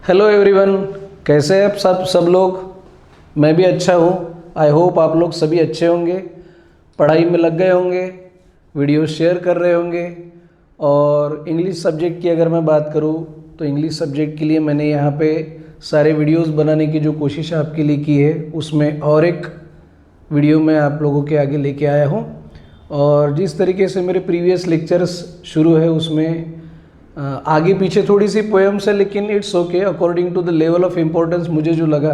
Hello everyone, कैसे हैं आप सब लोग। मैं भी अच्छा हूँ। आई होप आप लोग सभी अच्छे होंगे, पढ़ाई में लग गए होंगे, वीडियो शेयर कर रहे होंगे। और इंग्लिश सब्जेक्ट की अगर मैं बात करूँ तो इंग्लिश सब्जेक्ट के लिए मैंने यहाँ पे सारे वीडियोस बनाने की जो कोशिश आपके लिए की है, उसमें और एक वीडियो मैं आप लोगों के आगे लेके आया हूँ। और जिस तरीके से मेरे प्रीवियस लेक्चर्स शुरू है उसमें आगे पीछे थोड़ी सी पोएम्स है, लेकिन it's okay, according to the level of importance मुझे जो लगा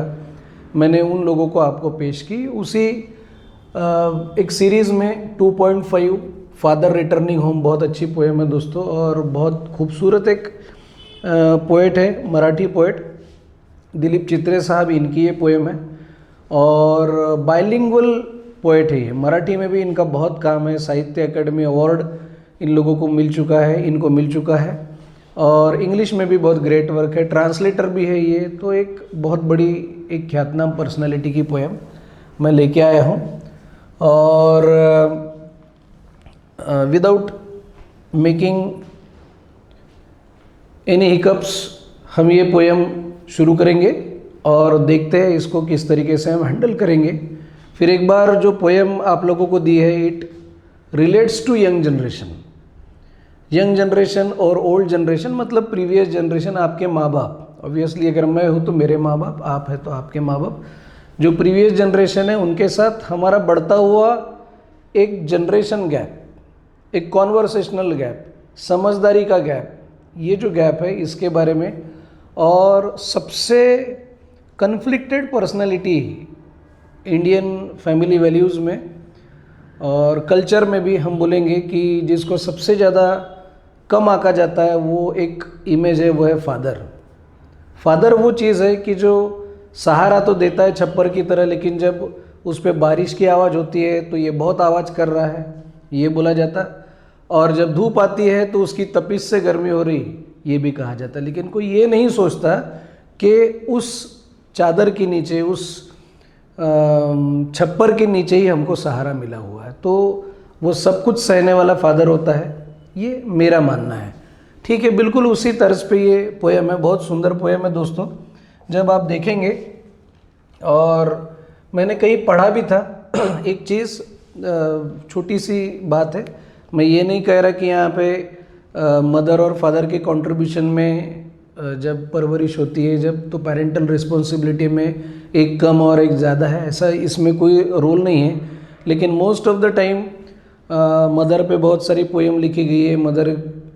मैंने उन लोगों को आपको पेश की। उसी एक सीरीज़ में 2.5 फादर रिटर्निंग होम बहुत अच्छी पोएम है दोस्तों, और बहुत खूबसूरत एक पोएट है, मराठी पोएट दिलीप चित्रे साहब, इनकी ये पोएम है। और बाइलिंगुअल पोएट है ये, मराठी में भी इनका बहुत काम है। साहित्य अकेडमी अवार्ड इन लोगों को मिल चुका है, इनको मिल चुका है। और इंग्लिश में भी बहुत ग्रेट वर्क है, ट्रांसलेटर भी है ये। तो एक बहुत बड़ी एक ख्यातनाम पर्सनालिटी की पोएम मैं लेके आया हूँ। और विदाउट मेकिंग एनी हिकअप्स हम ये पोएम शुरू करेंगे और देखते हैं इसको किस तरीके से हम हैंडल करेंगे। फिर एक बार जो पोएम आप लोगों को दी है, it relates to young generation. Young generation और ओल्ड जनरेशन मतलब प्रीवियस जनरेशन, आपके माँ बाप। ऑब्वियसली अगर मैं हूँ तो मेरे माँ बाप, आप है तो आपके माँ बाप। जो प्रीवियस जनरेशन है उनके साथ हमारा बढ़ता हुआ एक जनरेशन गैप, एक कॉन्वर्सेशनल गैप, समझदारी का गैप, ये जो गैप है इसके बारे में। और सबसे conflicted personality Indian family values में और कल्चर में भी हम बोलेंगे कि जिसको सबसे ज़्यादा कम आंका जाता है वो एक इमेज है, वो है फादर। फादर वो चीज़ है कि जो सहारा तो देता है छप्पर की तरह, लेकिन जब उस पर बारिश की आवाज़ होती है तो ये बहुत आवाज़ कर रहा है, ये बोला जाता। और जब धूप आती है तो उसकी तपिश से गर्मी हो रही, ये भी कहा जाता। लेकिन कोई ये नहीं सोचता कि उस चादर के नीचे, उस छप्पर के नीचे ही हमको सहारा मिला हुआ है। तो वो सब कुछ सहने वाला फादर होता है, ये मेरा मानना है। ठीक है, बिल्कुल उसी तर्ज पे ये पोएम है, बहुत सुंदर पोएम है दोस्तों। जब आप देखेंगे, और मैंने कहीं पढ़ा भी था एक चीज़, छोटी सी बात है, मैं ये नहीं कह रहा कि यहाँ पे मदर और फादर के कंट्रीब्यूशन में जब परवरिश होती है, जब तो पेरेंटल रिस्पॉन्सिबिलिटी में एक कम और एक ज़्यादा है, ऐसा इसमें कोई रोल नहीं है। लेकिन most of the time mother पे बहुत सारी पोएम लिखी गई है, मदर,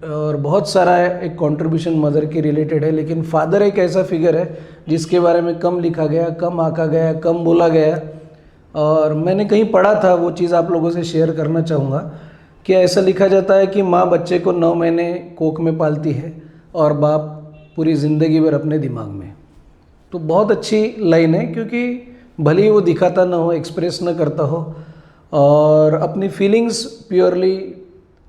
और बहुत सारा एक कंट्रीब्यूशन मदर के रिलेटेड है। लेकिन फादर एक ऐसा फिगर है जिसके बारे में कम लिखा गया, कम आंका गया, कम बोला गया। और मैंने कहीं पढ़ा था, वो चीज़ आप लोगों से शेयर करना चाहूँगा कि ऐसा लिखा जाता है कि माँ बच्चे को 9 महीने कोख में पालती है और बाप पूरी ज़िंदगी भर अपने दिमाग में। तो बहुत अच्छी लाइन है, क्योंकि भले ही वो दिखाता ना हो, एक्सप्रेस ना करता हो, और अपनी फीलिंग्स प्योरली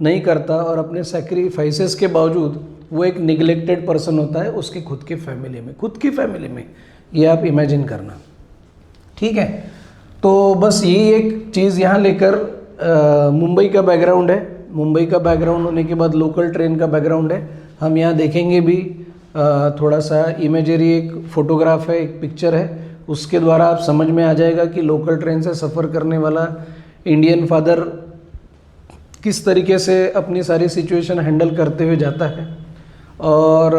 नहीं करता, और अपने सैक्रिफाइसेस के बावजूद वो एक निगलेक्टेड पर्सन होता है उसकी खुद की फैमिली में। ये आप इमेजिन करना, ठीक है। तो बस यही एक चीज़ यहाँ लेकर मुंबई का बैकग्राउंड है, मुंबई का बैकग्राउंड होने के बाद लोकल ट्रेन का बैकग्राउंड है। हम यहाँ देखेंगे भी थोड़ा सा इमेजरी, एक फ़ोटोग्राफ है, एक पिक्चर है, उसके द्वारा आप समझ में आ जाएगा कि लोकल ट्रेन से सफ़र करने वाला इंडियन फादर किस तरीके से अपनी सारी सिचुएशन हैंडल करते हुए जाता है। और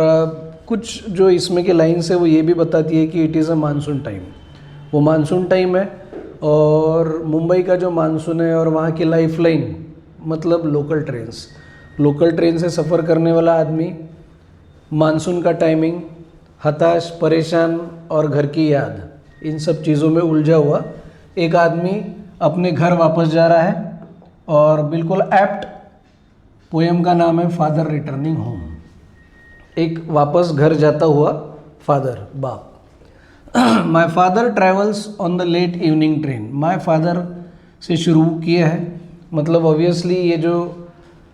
कुछ जो इसमें के लाइन्स है वो ये भी बताती है कि it is a monsoon time, वो मानसून टाइम है। और मुंबई का जो मानसून है और वहाँ की लाइफ लाइन मतलब लोकल ट्रेन से सफ़र करने वाला आदमी, मानसून का टाइमिंग, हताश, परेशान और घर की याद, इन सब चीज़ों में उलझा हुआ एक आदमी अपने घर वापस जा रहा है। और बिल्कुल एप्ट पोएम का नाम है फादर रिटर्निंग होम, एक वापस घर जाता हुआ फादर, बाप। My father travels on the late evening train. My father से शुरू किया है, मतलब ऑब्वियसली ये जो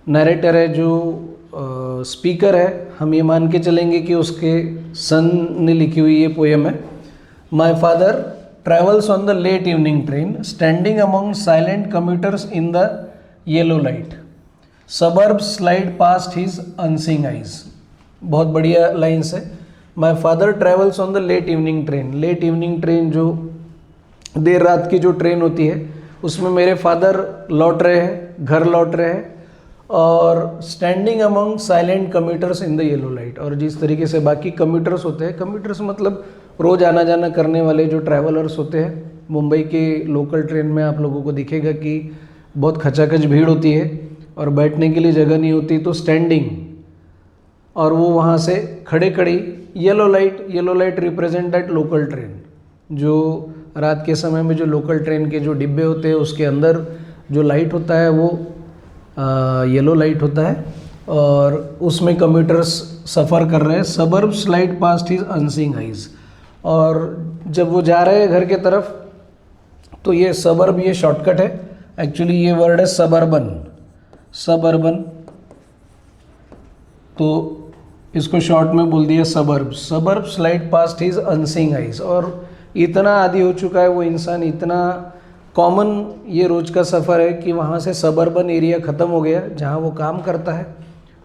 नरेटर है, जो स्पीकर है, हम ये मान के चलेंगे कि उसके सन ने लिखी हुई ये पोएम है। My father travels on the late evening train, standing among silent commuters in the yellow light. Suburbs slide past his unseeing eyes. बहुत बढ़िया लाइन्स है। My father travels on the late evening train. Late evening train, जो देर रात की जो train होती है, उसमें मेरे फादर लौट रहे हैं, घर लौट रहे हैं, और standing among silent commuters in the yellow light. और जिस तरीके से बाकी कम्यूटर्स होते हैं, कम्यूटर्स मतलब रोज़ आना जाना करने वाले जो ट्रैवलर्स होते हैं, मुंबई के लोकल ट्रेन में आप लोगों को दिखेगा कि बहुत खचाखच भीड़ होती है और बैठने के लिए जगह नहीं होती, तो स्टैंडिंग, और वो वहाँ से खड़े खड़ी yellow light represent that local train. जो रात के समय में जो लोकल ट्रेन के जो डिब्बे होते हैं, उसके अंदर जो लाइट होता है वो येलो लाइट होता है, और उसमें कम्यूटर्स सफ़र कर रहे हैं। Suburbs light past his unseeing eyes. और जब वो जा रहे हैं घर के तरफ, तो ये सबर्ब, ये शॉर्टकट है, एक्चुअली ये वर्ड है सबर्बन, तो इसको शॉर्ट में बोल दिया suburbs light past his unseeing eyes. और इतना आदी हो चुका है वो इंसान, इतना कॉमन ये रोज़ का सफ़र है कि वहाँ से सबर्बन एरिया ख़त्म हो गया जहाँ वो काम करता है,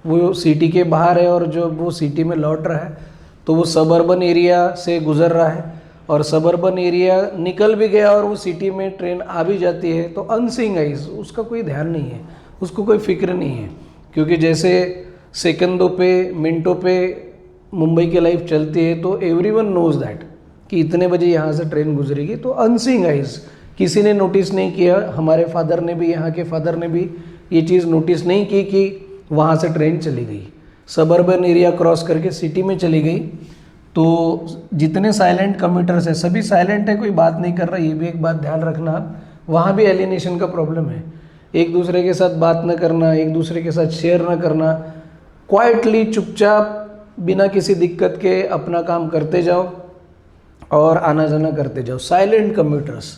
वो सिटी के बाहर है, और जो वो सिटी में लौट रहा है तो वो सबर्बन एरिया से गुज़र रहा है, और सबर्बन एरिया निकल भी गया और वो सिटी में ट्रेन आ भी जाती है, तो अनसीइंग आइज, उसका कोई ध्यान नहीं है, उसको कोई फिक्र नहीं है। क्योंकि जैसे सेकंडों पे, मिनटों पे मुंबई की लाइफ चलती है, तो एवरीवन नोज़ दैट कि इतने बजे यहाँ से ट्रेन गुजरेगी, तो अनसीइंग आइज, किसी ने नोटिस नहीं किया। हमारे फादर ने भी, यहाँ के फादर ने भी ये चीज़ नोटिस नहीं की कि वहाँ से ट्रेन चली गई, सबर्बन एरिया क्रॉस करके सिटी में चली गई। तो जितने साइलेंट कम्यूटर्स हैं, सभी साइलेंट है, कोई बात नहीं कर रहा। ये भी एक बात ध्यान रखना, वहाँ भी एलिनेशन का प्रॉब्लम है, एक दूसरे के साथ बात न करना, एक दूसरे के साथ शेयर न करना, क्वाइटली चुपचाप बिना किसी दिक्कत के अपना काम करते जाओ और आना जाना करते जाओ। Silent commuters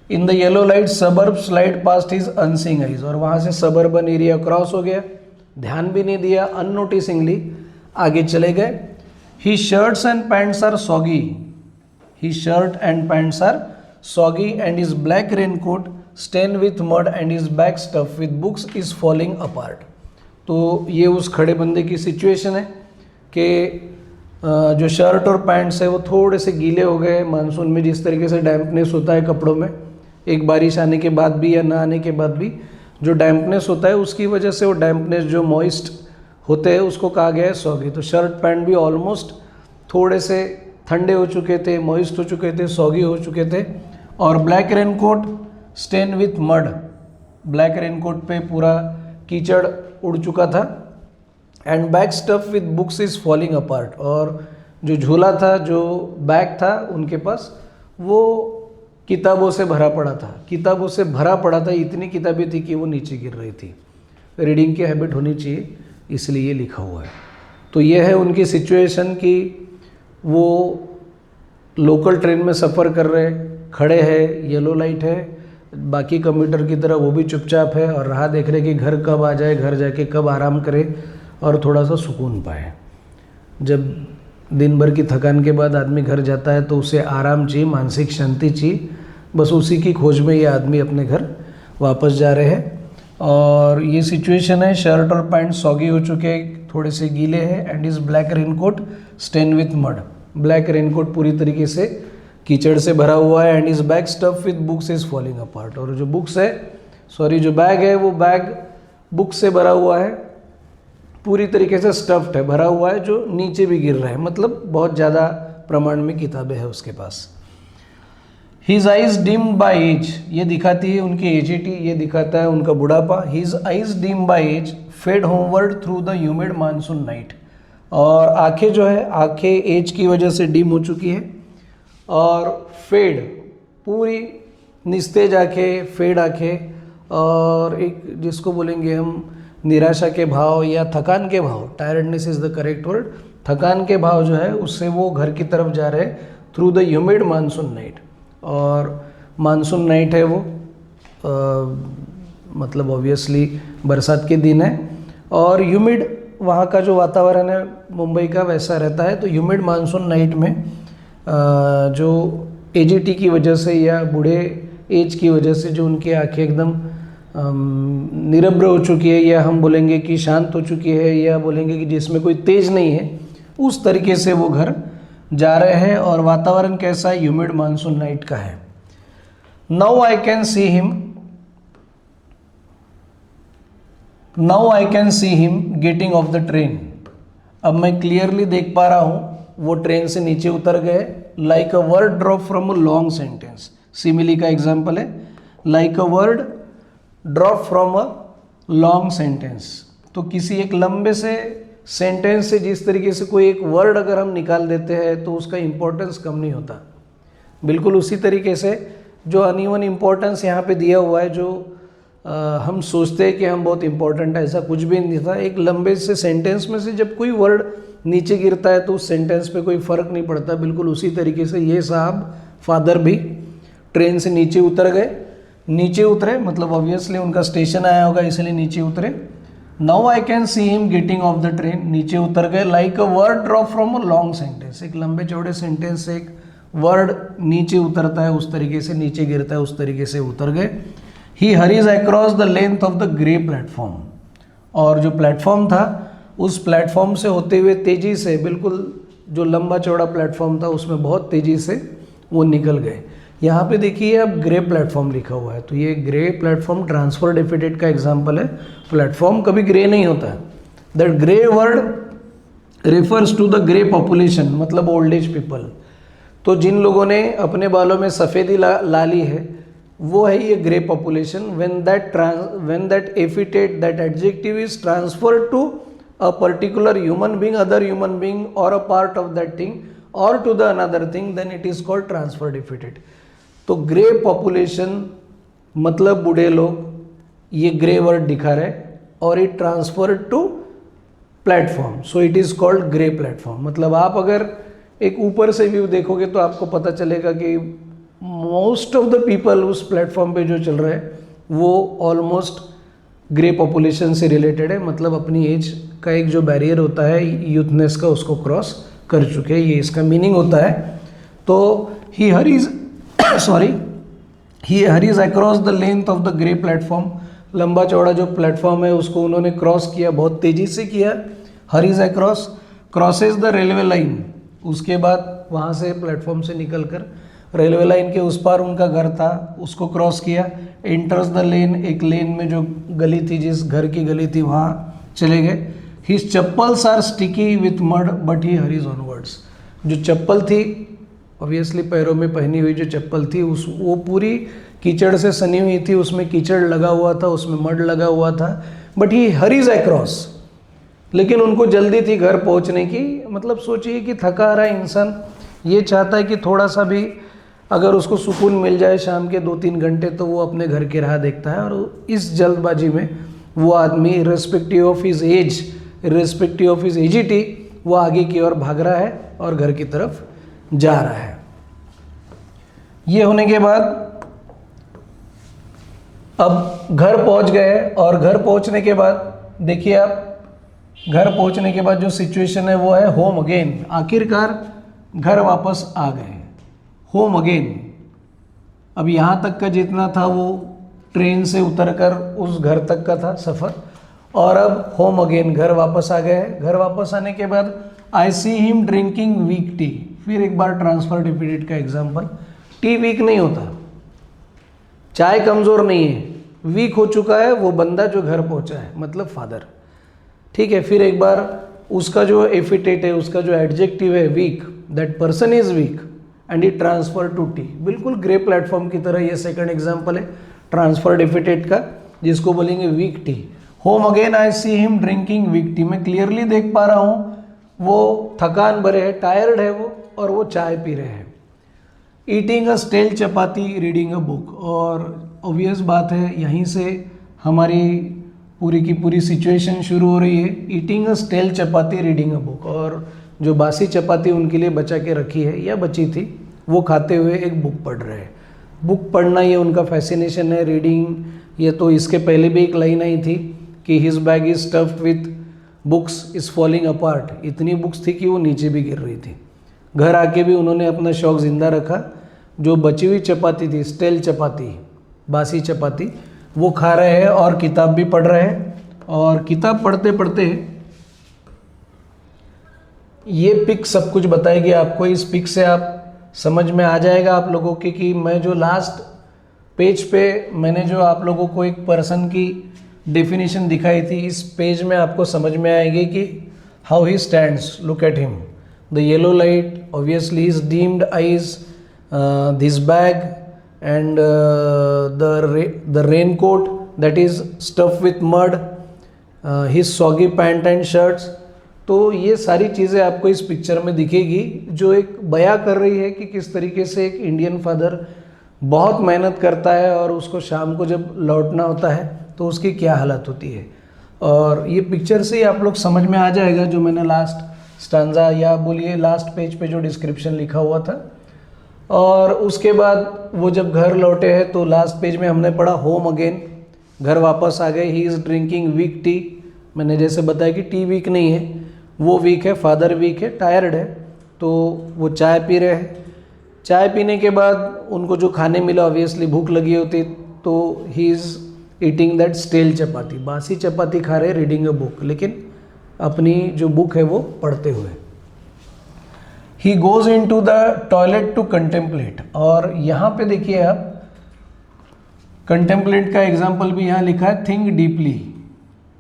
in the yellow light suburbs light past his unseeing eyes. और वहाँ से सबर्बन एरिया क्रॉस हो गया, ध्यान भी नहीं दिया, अननोटिसिंगली आगे चले गए। He shirts and pants are soggy, he shirt and pants are soggy and his black raincoat stain with mud and his bag stuff with books is falling apart. तो ये उस खड़े बंदे की सिचुएशन है कि जो शर्ट और पैंट्स है वो थोड़े से गीले हो गए। मानसून में जिस तरीके से डैम्पनेस होता है कपड़ों में, एक बारिश आने के बाद भी या ना आने के बाद भी जो डैम्पनेस होता है, उसकी वजह से वो डैम्पनेस जो मॉइस्ट होते हैं उसको कहा गया है सॉगी। तो शर्ट पैंट भी ऑलमोस्ट थोड़े से ठंडे हो चुके थे, मॉइस्ट हो चुके थे, सॉगी हो चुके थे। और black raincoat stain with mud, black raincoat पे पूरा कीचड़ उड़ चुका था। And bag stuff with books is falling apart, और जो झोला था, जो बैग था उनके पास, वो किताबों से भरा पड़ा था, किताबों से भरा पड़ा था। इतनी किताबें थी कि वो नीचे गिर रही थी। रीडिंग की हैबिट होनी चाहिए, इसलिए ये लिखा हुआ है। तो ये है उनकी सिचुएशन कि वो लोकल ट्रेन में सफ़र कर रहे, खड़े हैं, येलो लाइट है, बाकी कम्यूटर की तरह वो भी चुपचाप है और राह देख रहे कि घर कब आ जाए, घर जाके कब आराम करे और थोड़ा सा सुकून पाए। जब दिन भर की थकान के बाद आदमी घर जाता है तो उसे आराम चाहिए, मानसिक शांति चाहिए। बस उसी की खोज में ये आदमी अपने घर वापस जा रहे हैं। और ये सिचुएशन है, शर्ट और पैंट सॉगी हो चुके हैं, थोड़े से गीले हैं। And is black raincoat stain with mud, black raincoat पूरी तरीके से कीचड़ से भरा हुआ है। And is bag stuff with books is falling apart, और जो बुक्स है, सॉरी जो बैग है, वो बैग बुक से भरा हुआ है, पूरी तरीके से स्टफ्ड है, भरा हुआ है, जो नीचे भी गिर रहा है, मतलब बहुत ज़्यादा प्रमाण में किताबें हैं उसके पास। His eyes dim by age, ये दिखाती है उनकी एजिटी, ये दिखाता है उनका बुढ़ापा। His eyes dim by age fade homeward through the humid monsoon night, और आंखें जो है, आंखें एज की वजह से डिम हो चुकी है और फेड, पूरी निस्तेज आंखें, फेड आंखें, और एक जिसको बोलेंगे हम निराशा के भाव या थकान के भाव, tiredness is the correct word, थकान के भाव जो है उससे वो घर की तरफ जा रहे हैं through the humid monsoon night. और मानसून नाइट है वो, मतलब ऑब्वियसली बरसात के दिन है, और ह्यूमिड वहाँ का जो वातावरण है मुंबई का वैसा रहता है। तो ह्यूमिड मानसून नाइट में जो एजिटी की वजह से या बूढ़े एज की वजह से जो उनकी आंखें एकदम निरभ्र हो चुकी है, या हम बोलेंगे कि शांत हो चुकी है, या बोलेंगे कि जिसमें कोई तेज नहीं है, उस तरीके से वो घर जा रहे हैं और वातावरण कैसा है, ह्यूमिड मानसून नाइट का है। Now I can see him getting off the train. अब मैं क्लियरली देख पा रहा हूं वो ट्रेन से नीचे उतर गए। Like a word drop from a long sentence, simile का एग्जाम्पल है, like a word drop from a long sentence. तो किसी एक लंबे से सेंटेंस से जिस तरीके से कोई एक वर्ड अगर हम निकाल देते हैं तो उसका इंपॉर्टेंस कम नहीं होता, बिल्कुल उसी तरीके से जो अनइवन इंपॉर्टेंस यहाँ पे दिया हुआ है, जो हम सोचते हैं कि हम बहुत इंपॉर्टेंट है, ऐसा कुछ भी नहीं था। एक लंबे से सेंटेंस में से जब कोई वर्ड नीचे गिरता है तो उस सेंटेंस पे कोई फ़र्क नहीं पड़ता। बिल्कुल उसी तरीके से ये साहब फादर भी ट्रेन से नीचे उतर गए। नीचे उतरे मतलब ऑब्वियसली उनका स्टेशन आया होगा इसलिए नीचे उतरे। Now I can see him getting off the train, नीचे उतर गए। Like a word drop from a long sentence, एक लंबे चौड़े सेंटेंस से एक वर्ड नीचे उतरता है उस तरीके से नीचे गिरता है, उस तरीके से उतर गए। He hurries across the length of the grey platform, और जो प्लेटफॉर्म था उस प्लेटफॉर्म से होते हुए तेज़ी से, बिल्कुल जो लंबा चौड़ा प्लेटफॉर्म था उसमें बहुत तेज़ी से वो निकल गए। यहाँ पे देखिए अब ग्रे प्लेटफॉर्म लिखा हुआ है, तो ये ग्रे प्लेटफॉर्म ट्रांसफर डेफिनेट का एग्जाम्पल है। प्लेटफॉर्म कभी ग्रे नहीं होता। That grey word refers to the grey population, मतलब ओल्ड एज पीपल। तो जिन लोगों ने अपने बालों में सफ़ेदी ला ली है वो है ये grey population. When that epithet, that adjective is transferred to a particular human being, other human being और a part of that thing और to the another thing, then it is called transfer definite. तो grey population मतलब बूढ़े लोग, ये grey word दिखा रहे और it transfer to platform, so it is called grey platform. मतलब आप अगर एक ऊपर से व्यू देखोगे तो आपको पता चलेगा कि मोस्ट ऑफ द पीपल उस प्लेटफॉर्म पे जो चल रहे हैं वो ऑलमोस्ट ग्रे पॉपुलेशन से रिलेटेड है, मतलब अपनी एज का एक जो बैरियर होता है यूथनेस का उसको क्रॉस कर चुके हैं, ये इसका मीनिंग होता है। तो he hurries across the length of the grey platform, लंबा चौड़ा जो प्लेटफॉर्म है उसको उन्होंने क्रॉस किया, बहुत तेज़ी से किया। Hurries across, crosses the railway line, उसके बाद वहाँ से प्लेटफॉर्म से निकलकर रेलवे लाइन के उस पार उनका घर था उसको क्रॉस किया। एंटर्स द लेन, एक लेन में जो गली थी, जिस घर की गली थी वहाँ चले गए। His chappals are sticky with mud but he hurries onwards, जो चप्पल थी ऑब्वियसली पैरों में पहनी हुई जो चप्पल थी वो पूरी कीचड़ से सनी हुई थी, उसमें कीचड़ लगा हुआ था, उसमें मड लगा हुआ था। बट ही हरीज अक्रॉस, लेकिन उनको जल्दी थी घर पहुंचने की। मतलब सोचिए कि थका आ रहा है इंसान, ये चाहता है कि थोड़ा सा भी अगर उसको सुकून मिल जाए शाम के 2-3 घंटे तो वो अपने घर की राह देखता है। और इस जल्दबाजी में वो आदमी irrespective of his age, irrespective of his as it is, वो आगे की ओर भाग रहा है और घर की तरफ जा रहा है। ये होने के बाद अब घर पहुंच गए, और घर पहुंचने के बाद देखिए आप, घर पहुंचने के बाद जो सिचुएशन है वो है होम अगेन। आखिरकार घर वापस आ गए, होम अगेन। अब यहाँ तक का जितना था वो ट्रेन से उतरकर उस घर तक का था सफ़र, और अब होम अगेन, घर वापस आ गए। घर वापस आने के बाद I see him drinking weak tea, फिर एक बार ट्रांसफर डेफिनेट का एग्जाम्पल। टी वीक नहीं होता, चाय कमज़ोर नहीं है, वीक हो चुका है वो बंदा जो घर पहुंचा है, मतलब फादर। ठीक है, फिर एक बार उसका जो एफिटेट है, उसका जो एडजेक्टिव है weak, that person is weak and it transfer to tea. बिल्कुल ग्रे प्लेटफॉर्म की तरह ये सेकंड एग्जाम्पल है ट्रांसफर डेफिनेट का, जिसको बोलेंगे weak tea. Home again I see him drinking weak tea, मैं क्लियरली देख पा रहा हूँ वो थकान भरे है, टायर्ड है वो, और वो चाय पी रहे हैं। Eating a stale chapati, reading a book, और ऑब्वियस बात है यहीं से हमारी पूरी की पूरी सिचुएशन शुरू हो रही है। Eating a stale chapati, reading a book, और जो बासी चपाती उनके लिए बचा के रखी है या बची थी वो खाते हुए एक बुक पढ़ रहे हैं। बुक पढ़ना ये उनका फैसिनेशन है। रीडिंग, ये तो इसके पहले भी एक लाइन आई थी कि his bag is stuffed with books is falling apart, इतनी बुक्स थी कि वो नीचे भी गिर रही थी। घर आके भी उन्होंने अपना शौक़ ज़िंदा रखा, जो बची हुई चपाती थी, स्टेल चपाती, बासी चपाती, वो खा रहे हैं और किताब भी पढ़ रहे हैं। और किताब पढ़ते पढ़ते ये पिक सब कुछ बताएगी आपको। इस पिक से आप समझ में आ जाएगा आप लोगों के कि मैं जो लास्ट पेज पे मैंने जो आप लोगों को एक पर्सन की डेफिनेशन दिखाई थी, इस पेज में आपको समझ में आएगी कि how he stands, look at him, the yellow light, obviously his deemed eyes, this bag and the raincoat that is stuff with mud, his soggy pant and shirts. तो ये सारी चीज़ें आपको इस पिक्चर में दिखेगी जो एक बयां कर रही है कि किस तरीके से एक इंडियन फादर बहुत मेहनत करता है और उसको शाम को जब लौटना होता है तो उसकी क्या हालत होती है। और ये पिक्चर से ही आप लोग समझ में आ जाएगा जो मैंने लास्ट स्टांजा या बोलिए लास्ट पेज पे जो डिस्क्रिप्शन लिखा हुआ था। और उसके बाद वो जब घर लौटे हैं तो लास्ट पेज में हमने पढ़ा होम अगेन, घर वापस आ गए। He is drinking weak tea, मैंने जैसे बताया कि टी वीक नहीं है, वो वीक है, फादर वीक है, टायर्ड है, तो वो चाय पी रहे हैं। चाय पीने के बाद उनको जो खाने मिला ऑब्वियसली भूख लगी होती, तो he is eating that stale chapati, बासी चपाती खा रहे, रीडिंग अ बुक, लेकिन अपनी जो बुक है वो पढ़ते हुए। He goes into the toilet to contemplate, और यहाँ पे देखिए आप कंटेम्पलेट का एग्जाम्पल भी यहाँ लिखा है, थिंक डीपली।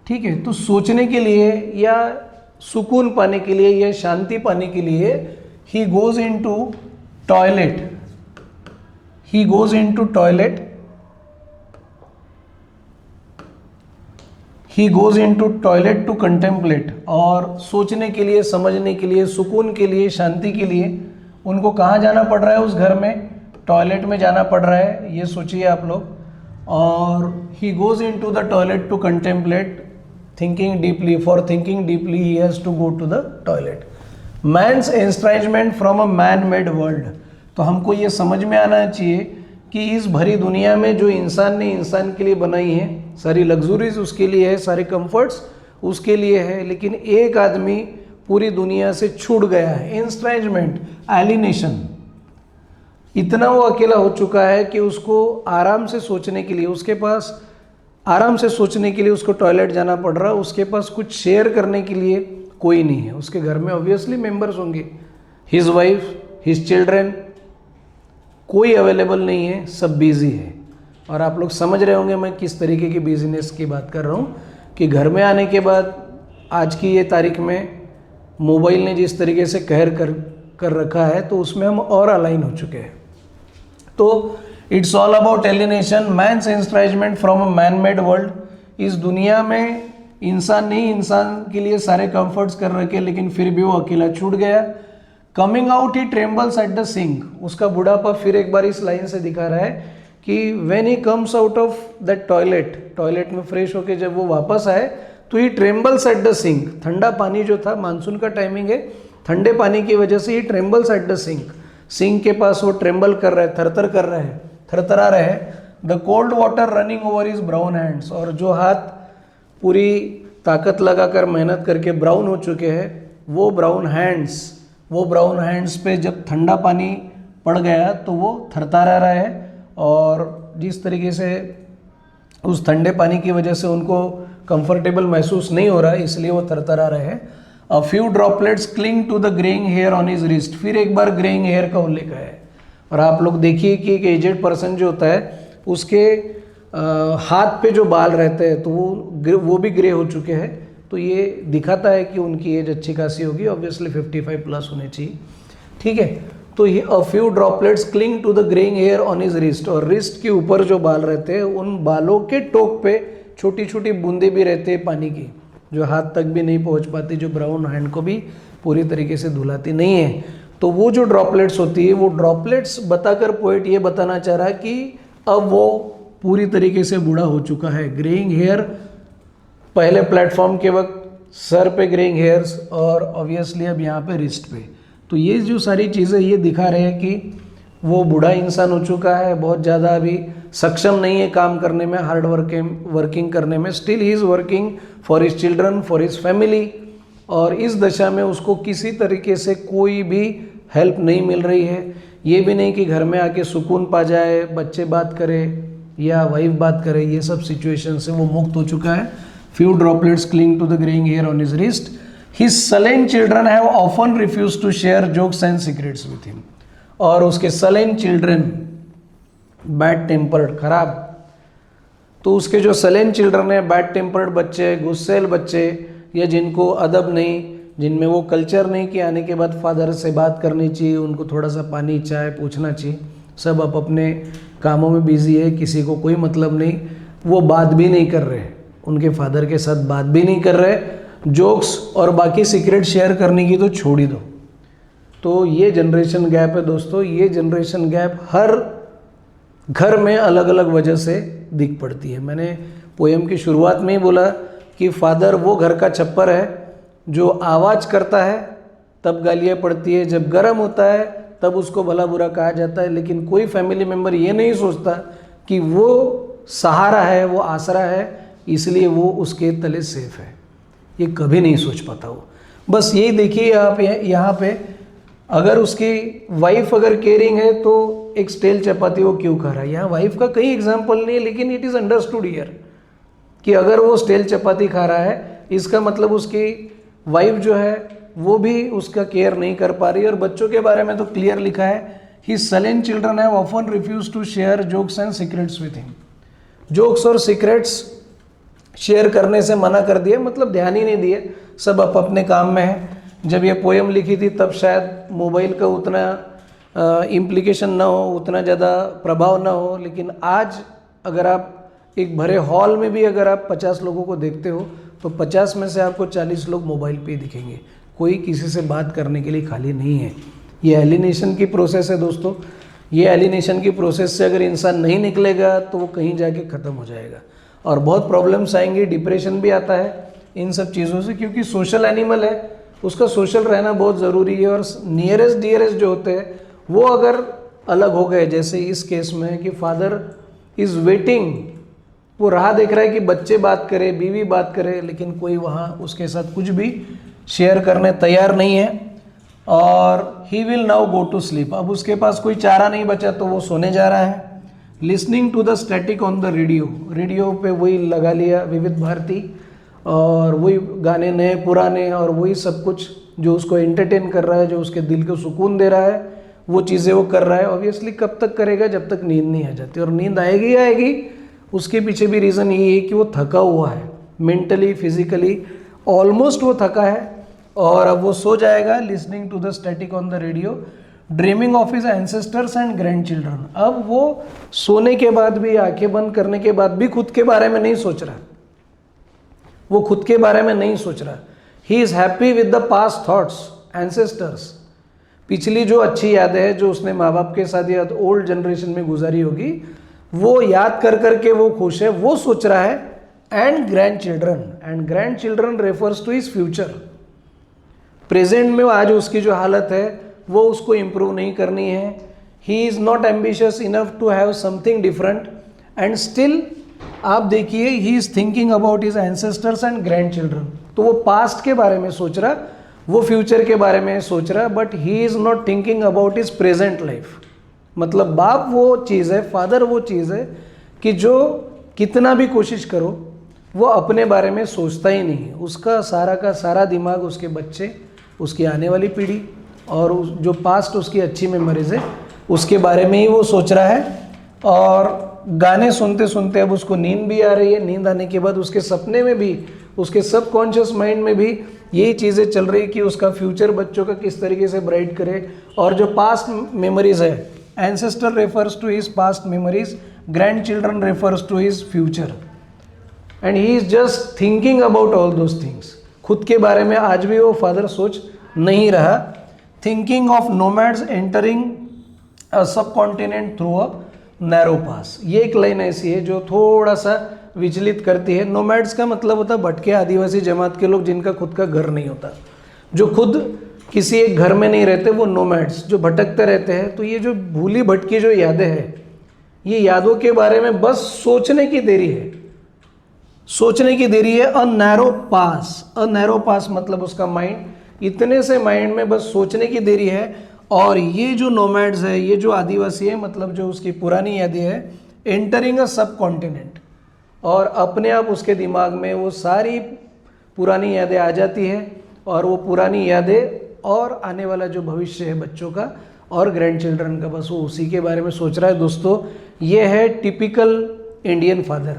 ठीक है, तो सोचने के लिए या सुकून पाने के लिए या शांति पाने के लिए he goes into toilet, he goes into toilet, he goes into toilet to contemplate. और सोचने के लिए, समझने के लिए, सुकून के लिए, शांति के लिए उनको कहाँ जाना पड़ रहा है उस घर में? टॉयलेट में जाना पड़ रहा है, ये सोचिए आप लोग। और he goes into the toilet to contemplate, thinking deeply, for thinking deeply he has to go to the toilet. Man's estrangement from a man-made world, तो हमको ये समझ में आना चाहिए कि इस भरी दुनिया में जो इंसान ने इंसान के लिए बनाई है, सारी लग्जरीज उसके लिए है, सारे कंफर्ट्स उसके लिए है, लेकिन एक आदमी पूरी दुनिया से छूट गया है। एस्ट्रेंजमेंट, एलिनेशन, इतना वो अकेला हो चुका है कि उसको आराम से सोचने के लिए, उसके पास आराम से सोचने के लिए उसको टॉयलेट जाना पड़ रहा है, उसके पास कुछ शेयर करने के लिए कोई नहीं है। उसके घर में ऑब्वियसली मेंबर्स होंगे, हिज वाइफ, हिज चिल्ड्रन, कोई अवेलेबल नहीं है, सब बिजी है। और आप लोग समझ रहे होंगे मैं किस तरीके की बिजनेस की बात कर रहा हूँ कि घर में आने के बाद आज की ये तारीख में मोबाइल ने जिस तरीके से कहर कर रखा है, तो उसमें हम और अलाइन हो चुके हैं। तो it's all about alienation, man's estrangement from a man made world. इस दुनिया में इंसान नहीं, इंसान के लिए सारे कंफर्ट्स कर रखे, लेकिन फिर भी वो अकेला छूट गया। Coming out he trembles at the sink, उसका बुढ़ापा फिर एक बार इस लाइन से दिखा रहा है कि when he comes out of that toilet, toilet में फ्रेश होके जब वो वापस आए तो ही ट्रेम्बल्स एट द सिंक। ठंडा पानी जो था, मानसून का टाइमिंग है, ठंडे पानी की वजह से ही trembles at the sink, sink के पास वो ट्रेम्बल कर रहा है, थरथर कर रहा है, थरथरा रहे हैं। The cold water running over is brown hands, और जो हाथ पूरी ताकत लगाकर मेहनत करके ब्राउन हो चुके हैं, वो ब्राउन हैंड्स पे जब ठंडा पानी पड़ गया तो वो थरथरा रहा है। और जिस तरीके से उस ठंडे पानी की वजह से उनको कंफर्टेबल महसूस नहीं हो रहा है, इसलिए वो थरथरा रहे हैं। A few droplets cling to the greying hair on his wrist, फिर एक बार ग्रेइंग हेयर का उल्लेख है। और आप लोग देखिए कि एक एजेड पर्सन जो होता है उसके हाथ पे जो बाल रहते हैं तो वो भी ग्रे हो चुके हैं, तो ये दिखाता है कि उनकी एज अच्छी खासी होगी, ऑब्वियसली 55 प्लस होनी चाहिए। ठीक है, तो ये a few droplets cling to the greying hair on his wrist, और रिस्ट के ऊपर जो बाल रहते हैं उन बालों के टोक पे छोटी छोटी बूंदे भी रहते हैं पानी की, जो हाथ तक भी नहीं पहुंच पाती, जो ब्राउन हैंड को भी पूरी तरीके से धुलाती नहीं है। तो वो जो ड्रॉपलेट्स होती है, वो ड्रॉपलेट्स बताकर पोएट ये बताना चाह रहा है कि अब वो पूरी तरीके से बूढ़ा हो चुका है। ग्रेइंग हेयर पहले प्लेटफॉर्म के वक्त सर पे ग्रेइंग हेयर्स, और ऑब्वियसली अब यहाँ पे रिस्ट पे। तो ये जो सारी चीज़ें ये दिखा रहे हैं कि वो बूढ़ा इंसान हो चुका है, बहुत ज़्यादा अभी सक्षम नहीं है काम करने में, हार्ड वर्किंग करने में। Still he is working for his children, for his family, और इस दशा में उसको किसी तरीके से कोई भी हेल्प नहीं मिल रही है। ये भी नहीं कि घर में आके सुकून पा जाए, बच्चे बात करे या वाइफ बात करे, ये सब सिचुएशन से वो मुक्त हो चुका है। Few droplets cling to the greying hair on his wrist, His sullen children have often refused to share jokes and secrets with him. और उसके sullen children, बैड टेम्पर्ड, खराब, तो उसके जो sullen children है, बैड टेम्पर्ड बच्चे, गुस्सेल बच्चे, या जिनको अदब नहीं, जिनमें वो कल्चर नहीं कि आने के बाद फादर से बात करनी चाहिए, उनको थोड़ा सा पानी चाय पूछना चाहिए, सब अब अपने कामों में बिजी है, किसी को कोई मतलब नहीं, वो बात भी नहीं कर रहे, उनके फादर के साथ बात भी नहीं कर रहे, जोक्स और बाकी सीक्रेट शेयर करने की तो छोड़ ही दो। तो ये जनरेशन गैप है दोस्तों, ये जनरेशन गैप हर घर में अलग अलग वजह से दिख पड़ती है। मैंने पोएम की शुरुआत में ही बोला कि फादर वो घर का छप्पर है जो आवाज़ करता है तब गालियाँ पड़ती है, जब गर्म होता है तब उसको भला बुरा कहा जाता है, लेकिन कोई फैमिली मेम्बर ये नहीं सोचता कि वो सहारा है, वो आसरा है, इसलिए वो उसके तले सेफ है। ये कभी नहीं सोच पाता वो। बस यही देखिए आप यहाँ पे, अगर उसकी वाइफ अगर केयरिंग है तो एक स्टेल चपाती वो क्यों खा रहा है। यहाँ वाइफ का कई एग्जाम्पल नहीं है, लेकिन इट इज़ अंडरस्टूड हियर कि अगर वो स्टेल चपाती खा रहा है, इसका मतलब उसकी वाइफ जो है वो भी उसका केयर नहीं कर पा रही है। और बच्चों के बारे में तो क्लियर लिखा है, his sullen children have often refuse to share jokes and secrets with him. Jokes और सीक्रेट्स शेयर करने से मना कर दिया, मतलब ध्यान ही नहीं दिए, सब अपने काम में है। जब ये पोएम लिखी थी तब शायद मोबाइल का उतना इम्प्लीकेशन ना हो, उतना ज़्यादा प्रभाव ना हो, लेकिन आज अगर आप एक भरे हॉल में भी अगर आप 50 लोगों को देखते हो तो 50 में से आपको 40 लोग मोबाइल पे ही दिखेंगे, कोई किसी से बात करने के लिए खाली नहीं है। ये एलिनेशन की प्रोसेस है दोस्तों, ये एलिनेशन की प्रोसेस से अगर इंसान नहीं निकलेगा तो वो कहीं जाके ख़त्म हो जाएगा और बहुत प्रॉब्लम्स आएंगी, डिप्रेशन भी आता है इन सब चीज़ों से, क्योंकि सोशल एनिमल है, उसका सोशल रहना बहुत ज़रूरी है। और नियरेस्ट डियरेस्ट जो होते हैं वो अगर अलग हो गए, जैसे इस केस में है कि फादर इज़ वेटिंग, वो राह देख रहा है कि बच्चे बात करें, बीवी बात करे, लेकिन कोई वहाँ उसके साथ कुछ भी शेयर करने तैयार नहीं है, और he will now go to sleep. अब उसके पास कोई चारा नहीं बचा तो वो सोने जा रहा है। Listening to the static on the radio, radio पे वही लगा लिया विविध भारती, और वही गाने नए पुराने और वही सब कुछ जो उसको एंटरटेन कर रहा है, जो उसके दिल को सुकून दे रहा है, वो चीज़ें वो कर रहा है। ऑब्वियसली कब तक करेगा, जब तक नींद नहीं आ जाती, और नींद आएगी आएगी। उसके पीछे भी रीज़न ये है कि वो थका हुआ है, मेंटली फिजिकली ऑलमोस्ट वो थका है, और अब वो सो जाएगा। Listening to the static on the radio, dreaming of his ancestors and grandchildren. अब वो सोने के बाद भी, आंखें बंद करने के बाद भी खुद के बारे में नहीं सोच रहा, वो खुद के बारे में नहीं सोच रहा। He is happy with the past thoughts, ancestors, पिछली जो अच्छी यादें हैं जो उसने माँ बाप के साथ या ओल्ड जनरेशन में गुजारी होगी, वो याद कर करके वो खुश है, वो सोच रहा है। And grandchildren, and grandchildren refers to his future. Present में आज उसकी जो हालत है वो उसको इम्प्रूव नहीं करनी है। He is not ambitious enough to have something different, and still आप देखिए he is thinking about his ancestors and grandchildren. तो वो पास्ट के बारे में सोच रहा, वो फ्यूचर के बारे में सोच रहा, but he is not thinking about his present life. मतलब बाप वो चीज़ है, फादर वो चीज़ है कि जो कितना भी कोशिश करो वो अपने बारे में सोचता ही नहीं है। उसका सारा का सारा दिमाग उसके बच्चे, उसकी आने वाली पीढ़ी और जो पास्ट उसकी अच्छी मेमोरीज है उसके बारे में ही वो सोच रहा है। और गाने सुनते सुनते अब उसको नींद भी आ रही है, नींद आने के बाद उसके सपने में भी, उसके सबकॉन्शियस माइंड में भी यही चीज़ें चल रही कि उसका फ्यूचर बच्चों का किस तरीके से ब्राइट करे। और जो पास्ट मेमोरीज है, ancestor refers to his past memories, grandchildren refers to his future, and he is just thinking about all those things. खुद के बारे में आज भी वो फादर सोच नहीं रहा। Thinking of nomads entering a सब कॉन्टिनेंट थ्रू अ नैरो पास, ये एक लाइन ऐसी है जो थोड़ा सा विचलित करती है। नोमैड्स का मतलब होता है भटके आदिवासी जमात के लोग जिनका खुद का घर नहीं होता, जो खुद किसी एक घर में नहीं रहते, वो नोमैड्स जो भटकते रहते हैं। तो ये जो भूली भटकी जो यादें हैं, ये यादों के बारे में बस सोचने की देरी है, सोचने की देरी है। A narrow pass, a narrow पास मतलब उसका माइंड, इतने से माइंड में बस सोचने की देरी है। और ये जो नोमैड्स है, ये जो आदिवासी है, मतलब जो उसकी पुरानी यादें है, एंटरिंग अ सब कॉन्टिनेंट, और अपने आप उसके दिमाग में वो सारी पुरानी यादें आ जाती है और वो पुरानी यादें और आने वाला जो भविष्य है बच्चों का और ग्रैंड चिल्ड्रन का, बस वो उसी के बारे में सोच रहा है। दोस्तों, ये है टिपिकल इंडियन फादर,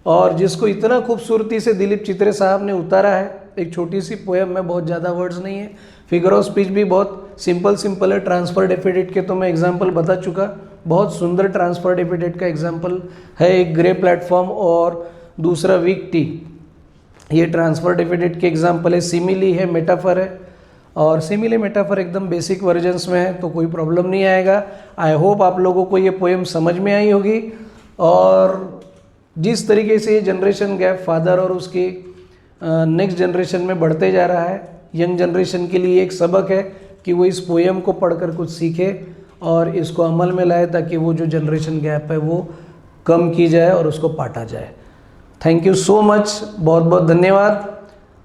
और जिसको इतना खूबसूरती से दिलीप चित्रे साहब ने उतारा है। एक छोटी सी पोएम में, बहुत ज़्यादा वर्ड्स नहीं है, फिगर ऑफ स्पीच भी बहुत सिंपल है। ट्रांसफर डेफिनेट के तो मैं एग्जांपल बता चुका, बहुत सुंदर ट्रांसफर डेफिनेट का एग्जांपल है। एक ग्रे प्लेटफॉर्म और दूसरा वीक टी, ये ट्रांसफर डेफिनेट के एग्जांपल है। सिमिली है, मेटाफर है, और सिमिली मेटाफर एकदम बेसिक वर्जन्स में है, तो कोई प्रॉब्लम नहीं आएगा। आई होप आप लोगों को ये पोएम समझ में आई होगी। और जिस तरीके से ये जनरेशन गैप फादर और उसकी नेक्स्ट जनरेशन में बढ़ते जा रहा है, यंग जनरेशन के लिए एक सबक है कि वो इस पोएम को पढ़कर कुछ सीखे और इसको अमल में लाए, ताकि वो जो जनरेशन गैप है वो कम की जाए और उसको पाटा जाए। थैंक यू सो मच, बहुत बहुत धन्यवाद।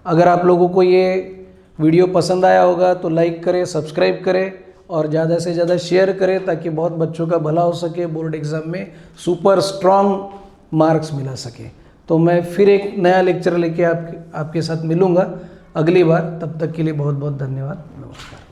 अगर आप लोगों को ये वीडियो पसंद आया होगा तो लाइक करें, सब्सक्राइब करें और ज़्यादा से ज़्यादा शेयर करें, ताकि बहुत बच्चों का भला हो सके, बोर्ड एग्ज़ाम में सुपर स्ट्रॉन्ग मार्क्स मिला सके। तो मैं फिर एक नया लेक्चर लेके आपके साथ मिलूँगा अगली बार। तब तक के लिए बहुत बहुत धन्यवाद। नमस्कार।